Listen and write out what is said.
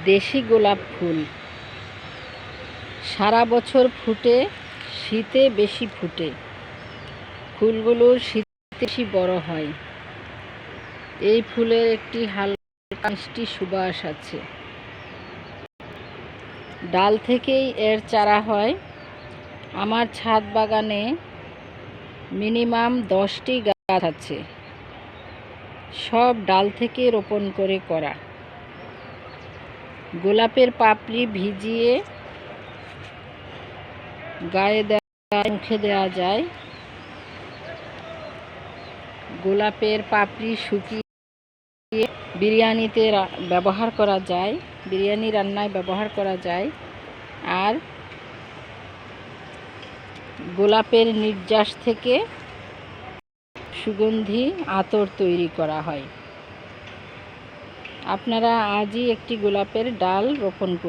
দেশি গোলাপ ফুল সারা বছর ফুটে, শীতে বেশি ফুটে। ফুলগুলোর শীতে বেশি বড় হয়। এই ফুলের একটি হালকা মিষ্টি সুবাস আছে। ডাল থেকেই এর চারা হয়। আমার ছাদ বাগানে মিনিমাম 10টি গাছ আছে, সব ডাল থেকে রোপণ করা। গোলাপের পাপড়ি ভিজিয়ে গায়ে দেওয়া, মুখে দেওয়া যায়। গোলাপের পাপড়ি শুকিয়ে বিরিয়ানিতে ব্যবহার করা যায়, বিরিয়ানি রান্নায় ব্যবহার করা যায়। আর গোলাপের নির্যাস থেকে সুগন্ধি আতর তৈরি করা হয়। আপনারা আজই একটি গোলাপের ডাল রোপণ করুন।